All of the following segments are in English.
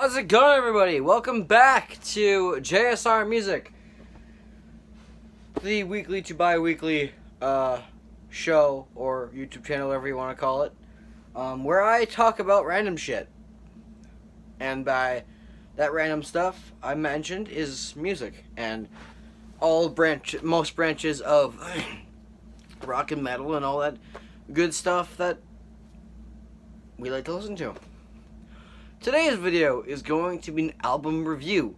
How's it going, everybody? Welcome back to JSR Music, the weekly to bi-weekly show or YouTube channel, whatever you want to call it, where I talk about random shit. And by that random stuff I mentioned is music and most branches of rock and metal and all that good stuff that we like to listen to. Today's video is going to be an album review.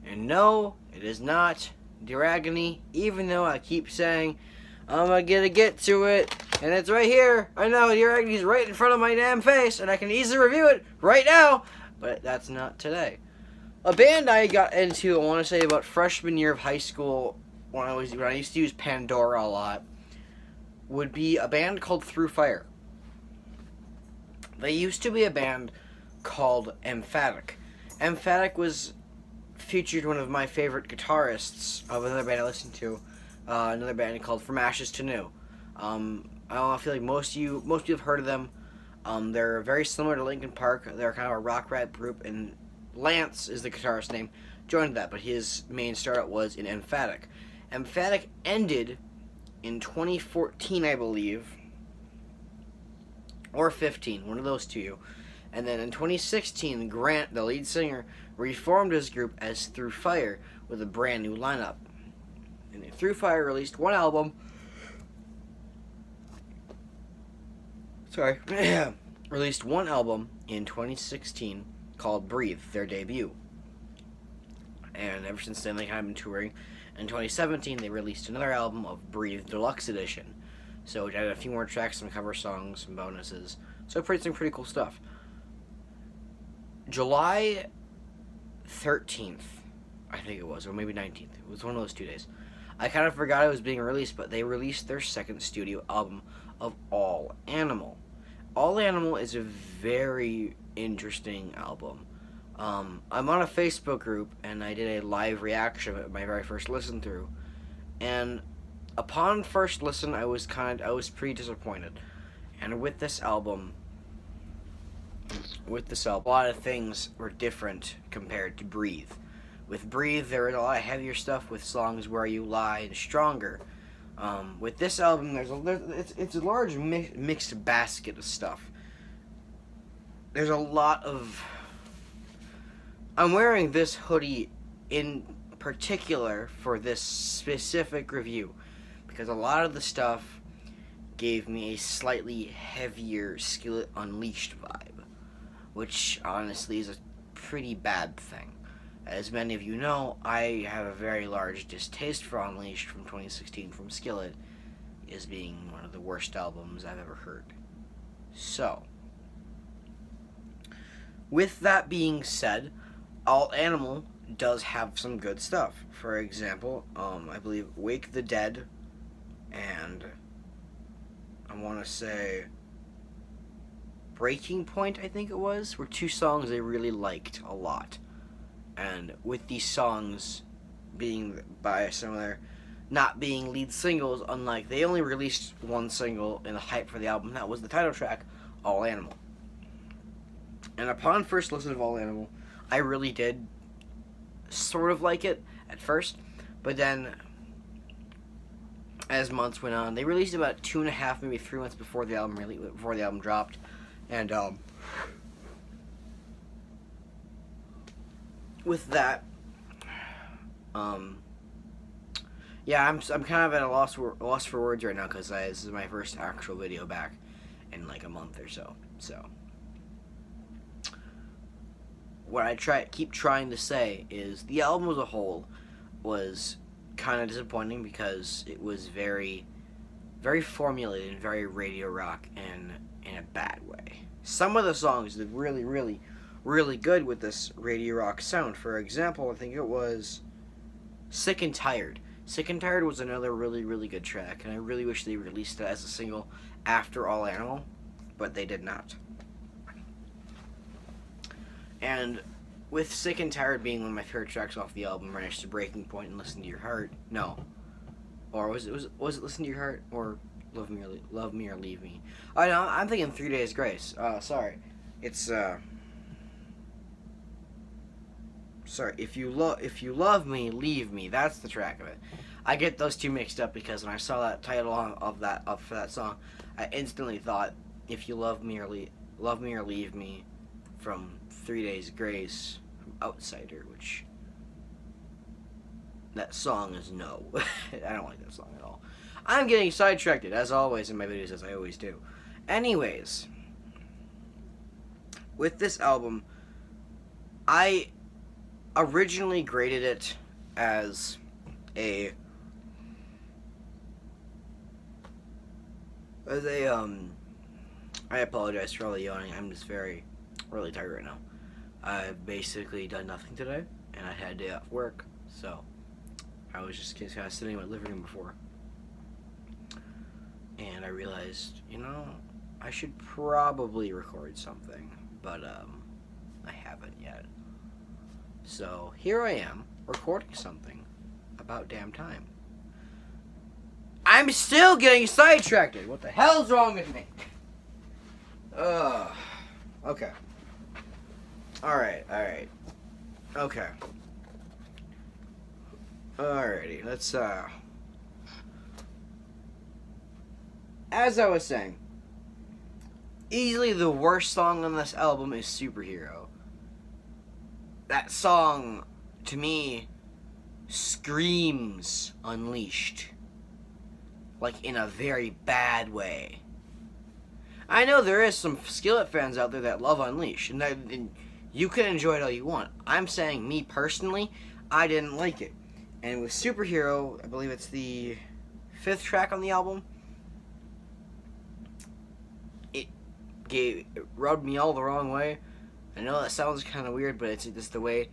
And no, it is not Dear Agony, even though I keep saying I'm gonna get to it. And it's right here. I know, Dear Agony is right in front of my damn face, and I can easily review it right now. But that's not today. A band I got into, I want to say about freshman year of high school, when I used to use Pandora a lot, would be a band called Through Fire. They used to be a band called Emphatic. Emphatic was featured one of my favorite guitarists of another band I listened to, another band called From Ashes to New. I feel like most of you have heard of them. They're very similar to Linkin Park. They're kind of a rock rap group, and Lance is the guitarist's name, joined that, but his main startup was in Emphatic. Emphatic ended in 2014, I believe, or 15, one of those two. And then in 2016, Grant, the lead singer, reformed his group as Through Fire with a brand new lineup. And Through Fire released one album. Released one album in 2016 called Breathe, their debut. And ever since then, they have been touring. In 2017, they released another album of Breathe Deluxe Edition. So it added a few more tracks, some cover songs, some bonuses. So some pretty cool stuff. July 13th, I think it was, or maybe 19th. It was one of those 2 days. I kind of forgot it was being released, but they released their second studio album of All Animal. All Animal is a very interesting album. I'm on a Facebook group, and I did a live reaction of it, my very first listen through. And upon first listen, I was pretty disappointed. And with this album, a lot of things were different compared to Breathe. With Breathe, there was a lot of heavier stuff with songs Where You Lie and Stronger. With this album, it's a large mixed basket of stuff. There's a lot of... I'm wearing this hoodie in particular for this specific review because a lot of the stuff gave me a slightly heavier Skillet Unleashed vibe, which honestly is a pretty bad thing. As many of you know, I have a very large distaste for Unleashed from 2016 from Skillet, as being one of the worst albums I've ever heard. So, with that being said, All Animal does have some good stuff. For example, I believe Wake the Dead and I want to say Breaking Point, I think it was, were two songs I really liked a lot. And with these songs being by some of their not being lead singles, unlike they only released one single in the hype for the album, that was the title track, All Animal. And upon first listen of All Animal, I really did sort of like it at first, but then as months went on, they released about 2.5, maybe 3 months before the album dropped, and with that, yeah, I'm kind of at a loss for words right now because this is my first actual video back in like a month or so. So, what I keep trying to say is the album as a whole was kind of disappointing because it was very, very formulated and very radio rock in a bad way. Some of the songs did really, really, really good with this radio rock sound. For example, I think it was Sick and Tired. Sick and Tired was another really, really good track, and I really wish they released it as a single after All Animal, but they did not. And with Sick and Tired being one of my favorite tracks off the album, right next to Breaking Point and Listen to Your Heart, no. Or was it Listen to Your Heart or Love Me or Leave Me? Oh no, I'm thinking 3 Days Grace. Sorry. It's sorry, if you love me, leave me. That's the track of it. I get those two mixed up because when I saw that title for that song, I instantly thought, if you love me or leave me, from 3 Days Grace, from Outsider, which that song is no. I don't like that song at all. I'm getting sidetracked, as always, in my videos, as I always do. Anyways, with this album, I originally graded it as a I apologize for all the yawning. I'm just really tired right now. I've basically done nothing today, and I had a day off work, so I was just kind of sitting in my living room before, and I realized, I should probably record something, but I haven't yet. So here I am, recording something about damn time. I'm still getting sidetracked. What the hell's wrong with me? Okay. Alright. Okay. Alrighty, let's, as I was saying, easily the worst song on this album is Superhero. That song, to me, screams Unleashed. Like, in a very bad way. I know there is some Skillet fans out there that love Unleashed, and you can enjoy it all you want. I'm saying, me personally, I didn't like it. And with Superhero, I believe it's the 5th track on the album, it rubbed me all the wrong way. I know that sounds kind of weird, but it's just the way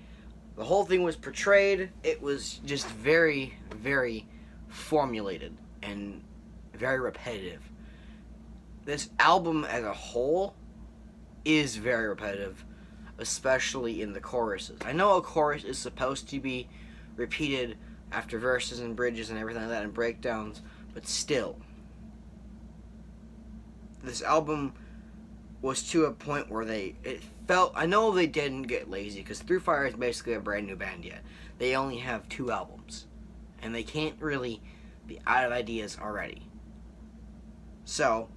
the whole thing was portrayed. It was just very, very formulated and very repetitive. This album as a whole is very repetitive, especially in the choruses. I know a chorus is supposed to be repeated after verses and bridges and everything like that and breakdowns, but still, this album was to a point where I know they didn't get lazy, because Through Fire is basically a brand new band yet. They only have 2 albums, and they can't really be out of ideas already. So,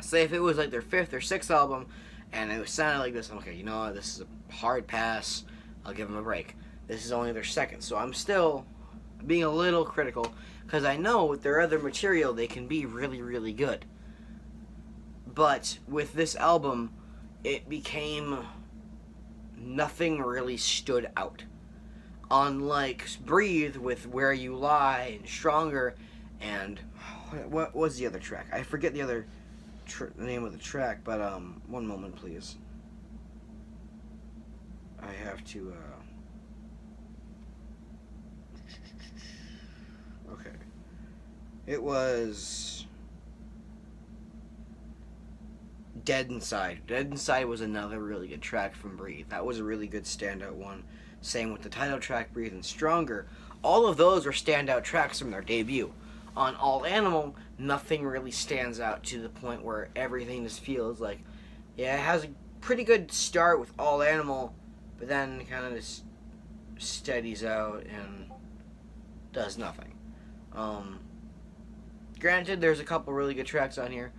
say if it was like their 5th or 6th album, and it sounded like this, I'm okay, you know what, this is a hard pass, I'll give them a break. This is only their 2nd, so I'm still being a little critical, because I know with their other material, they can be really, really good. But with this album, it became nothing really stood out. Unlike Breathe with Where You Lie and Stronger, and what was the other track? I forget the other name of the track, but one moment please. I have to okay. It was Dead Inside. Dead Inside was another really good track from Breathe. That was a really good standout one. Same with the title track, Breathe, and Stronger. All of those were standout tracks from their debut. On All Animal, nothing really stands out to the point where everything just feels like, yeah, it has a pretty good start with All Animal, but then kind of just steadies out and does nothing. Granted, there's a couple really good tracks on here,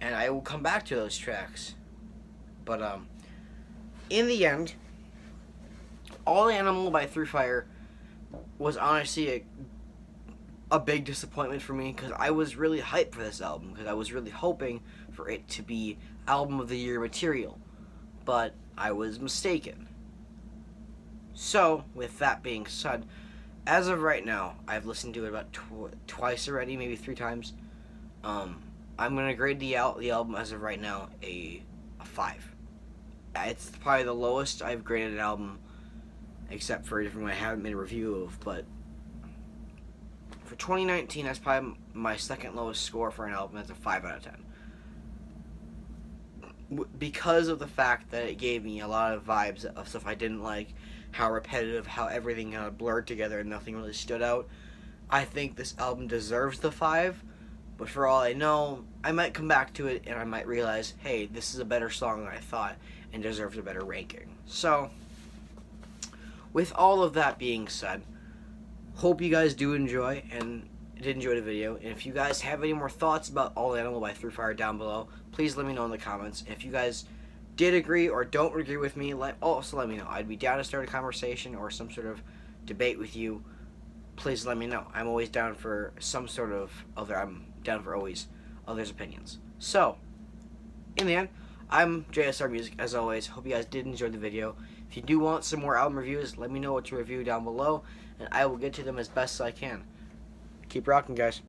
and I will come back to those tracks. But, in the end, All Animal by Through Fire was honestly a big disappointment for me, because I was really hyped for this album, because I was really hoping for it to be Album of the Year material. But I was mistaken. So, with that being said, as of right now, I've listened to it about twice already, maybe 3 times. I'm going to grade the album as of right now a 5. It's probably the lowest I've graded an album, except for a different one I haven't made a review of, but for 2019, that's probably my 2nd lowest score for an album. That's a 5 out of 10. Because of the fact that it gave me a lot of vibes of stuff I didn't like, how repetitive, how everything kind of blurred together and nothing really stood out, I think this album deserves the 5. But for all I know, I might come back to it and I might realize, hey, this is a better song than I thought and deserves a better ranking. So, with all of that being said, hope you guys do enjoy and did enjoy the video. And if you guys have any more thoughts about All Animal by Through Fire down below, please let me know in the comments. If you guys did agree or don't agree with me, also let me know. I'd be down to start a conversation or some sort of debate with you. Please let me know. I'm always down for some sort of I'm down for always others' opinions. So, in the end, I'm JSR Music, as always. Hope you guys did enjoy the video. If you do want some more album reviews, let me know what to review down below, and I will get to them as best as I can. Keep rocking, guys.